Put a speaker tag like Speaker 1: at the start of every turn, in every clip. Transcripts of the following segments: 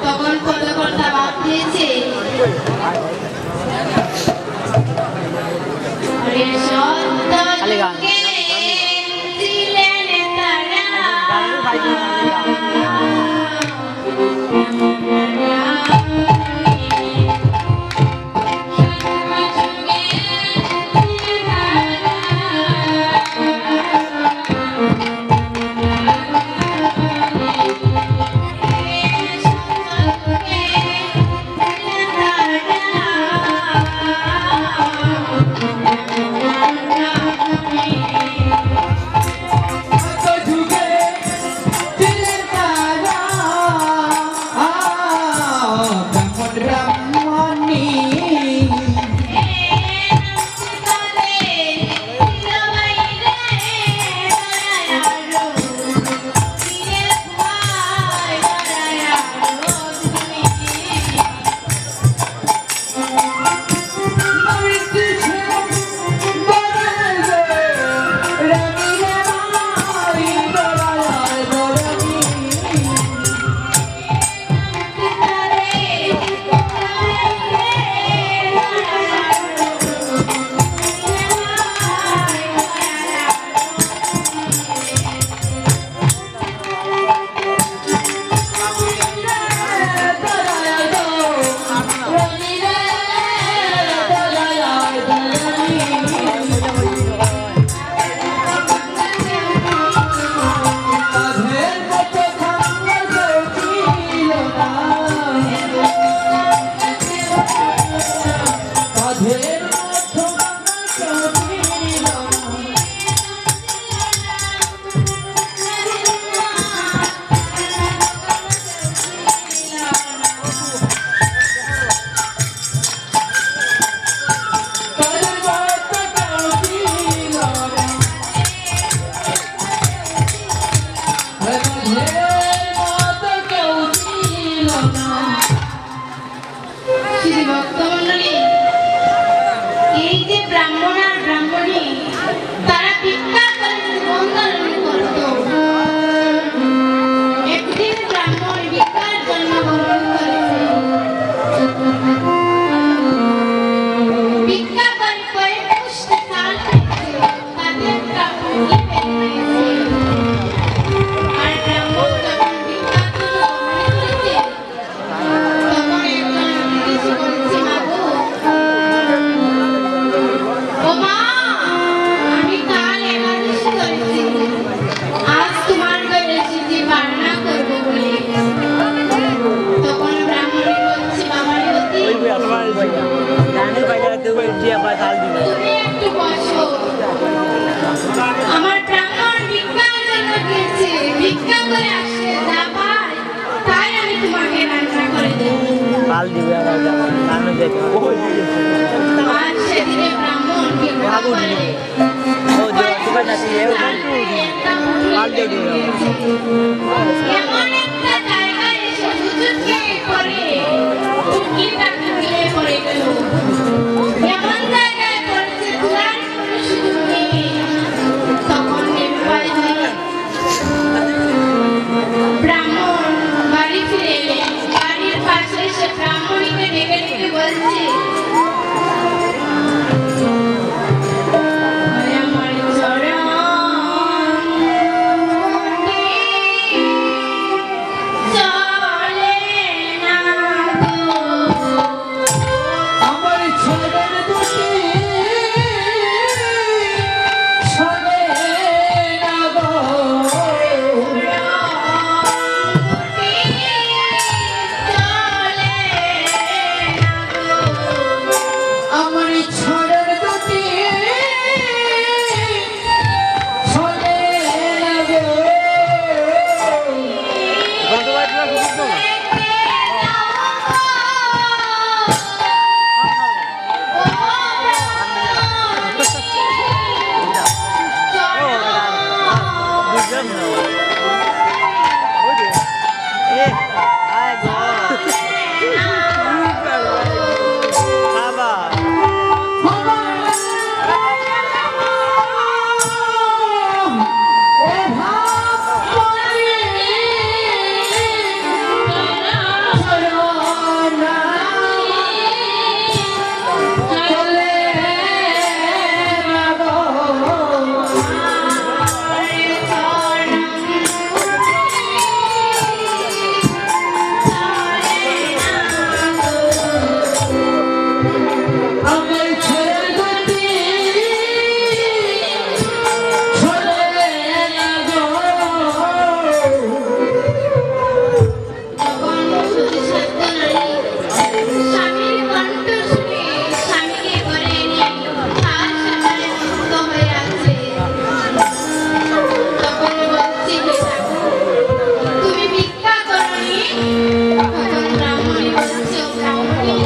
Speaker 1: তখন কত কথা বাদ দিয়েছে
Speaker 2: মাল দিবে আবার কারণ যেতে
Speaker 1: আর সেদিনে ব্রাহ্মণ বিবাহ করে
Speaker 2: ও যে দোকান আছে মাল দিয়ে
Speaker 1: এমন একটা জায়গায় এসে হুজুরকে করে চুটকিটা খুলে পড়ে গেল এমন জায়গায় পড়েছে দুয়ার করে সুযোগ নেই তখন নির্ভয় হয়ে ব্রাহ্মণ বাড়ি ফিরে এলেন বাড়ির পাশে এসে ব্রাহ্মণীকে ডেকে ডেকে বলছে আমার চরণ চলে না গো
Speaker 3: আমার ছেলের দুটি শোনে না গো আমার ছেলের দুটি শোনে না গো
Speaker 1: স্বামীর কণ্ঠ শুনে স্বামীকে বলে নিয়ে তার সেখানে মুক্ত হয়ে আছে তখন বলছি হে ঠাকুর তুমি ভিক্ষা করনি তখন ব্রাহ্মণী বলছে ও ব্রাহ্মণী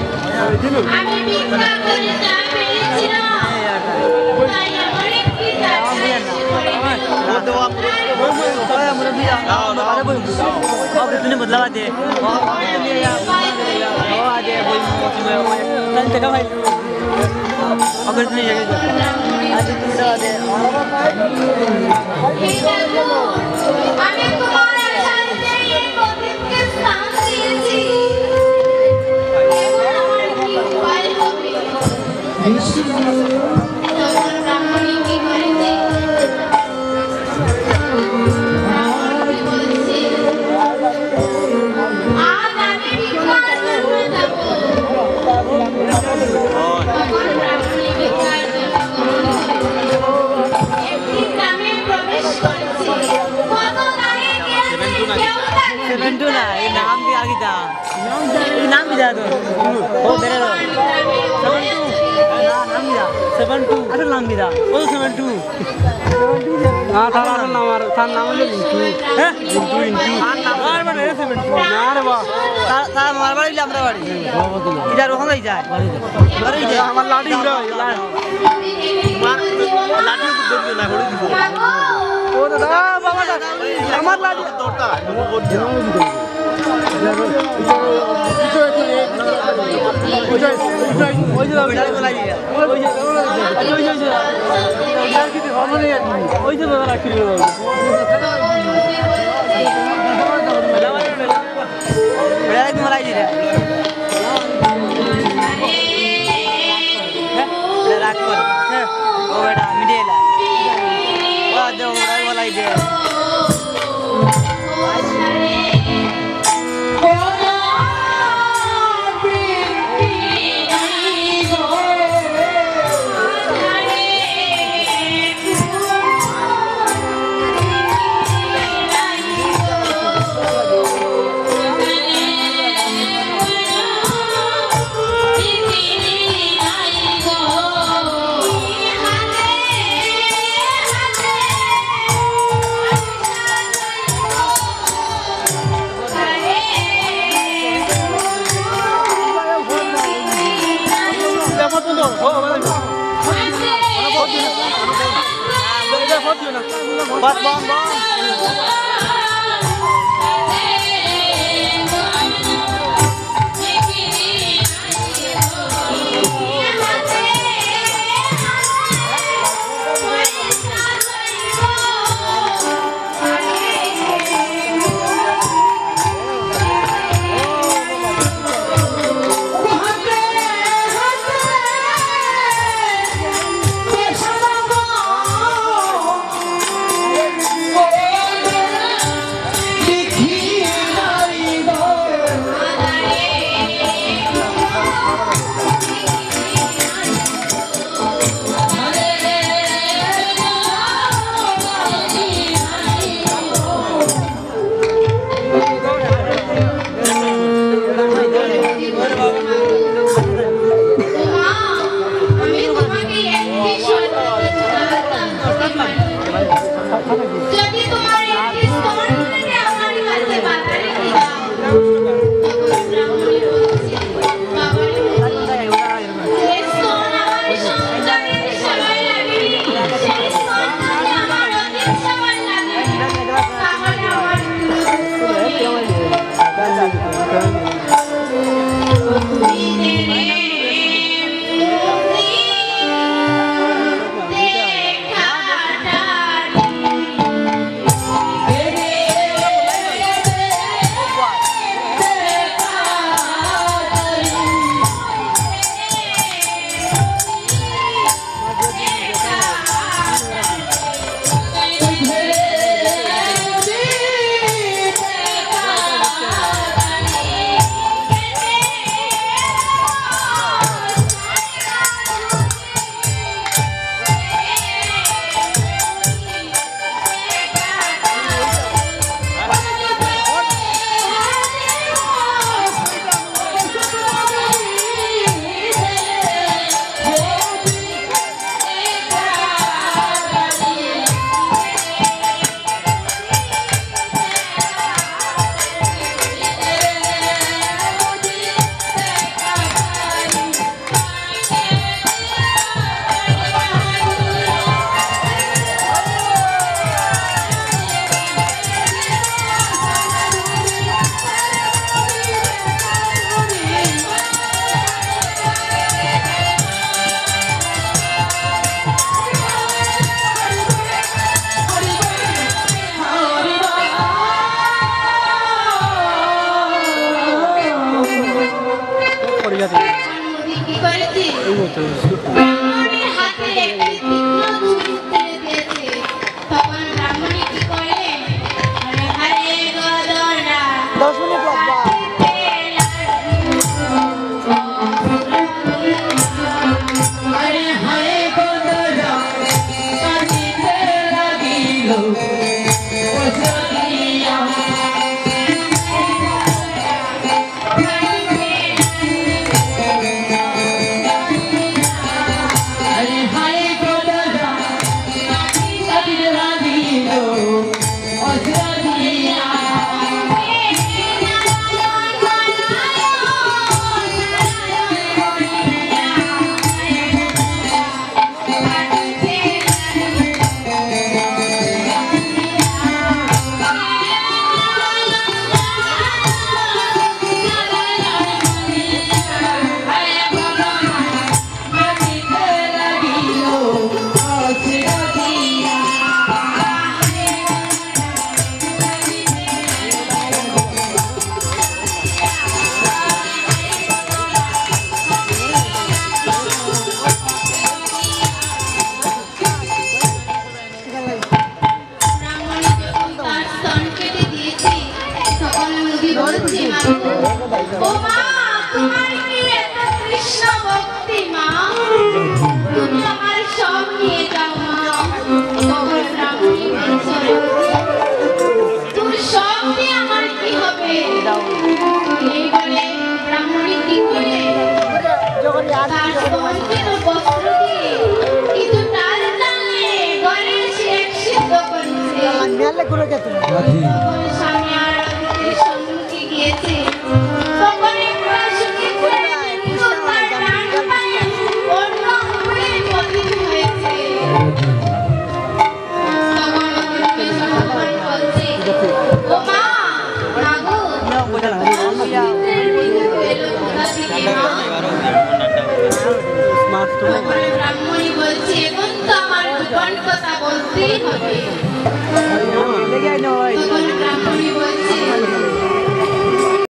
Speaker 1: আমি ভিক্ষা করে যা পেয়েছিলাম তাই আমার একটি জায়গায় এসে পড়ে
Speaker 2: तूने बदलावा दे अगर तूने
Speaker 1: হে ঠাকুর আমি তোমার আশাতে এই পবিত্র স্থান দিয়েছি এবার আমার কি উপায় হবে তখন ব্রাহ্মণী কি করেছে ব্রাহ্মণী বলছে আজ আমি ভিক্ষার জন্য যাব তখন ব্রাহ্মণী ভিক্ষার জন্য একটি গ্রামে প্রবেশ করেছে কত দাঁড়িয়ে গিয়েছে কেউ জানে না।
Speaker 2: 72 ना ये नाम भी आगे था ये नाम भी था तो वो मेरे लो नाम भी था 72 असल नाम भी था वो 72
Speaker 4: हाँ थारा नाम थार नाम ले इंटू
Speaker 2: हैं
Speaker 4: इंटू আর মানে 72 না রে বা
Speaker 2: তা মার বাড়ি আমরা বাড়ি ইদার ওখানে যায় বাড়ি যায়
Speaker 4: আমার লাঠি উড়া
Speaker 2: লাঠি ধরবে না ঘড়ি দিব
Speaker 4: ও দাদা বাবা আমার লাঠি
Speaker 2: তোরটা
Speaker 4: ওই যে
Speaker 2: বিড়াল গলাই দিয়া
Speaker 4: ওই যে দাদা রাখি
Speaker 2: বিড়াল গলাই দিয়া রাখ কর ও বেটা মিডিয়েলা ও দে বিড়াল গলাই দিয়া
Speaker 1: হাতে
Speaker 4: সব দিও না
Speaker 2: বাস বন বন
Speaker 3: রাধে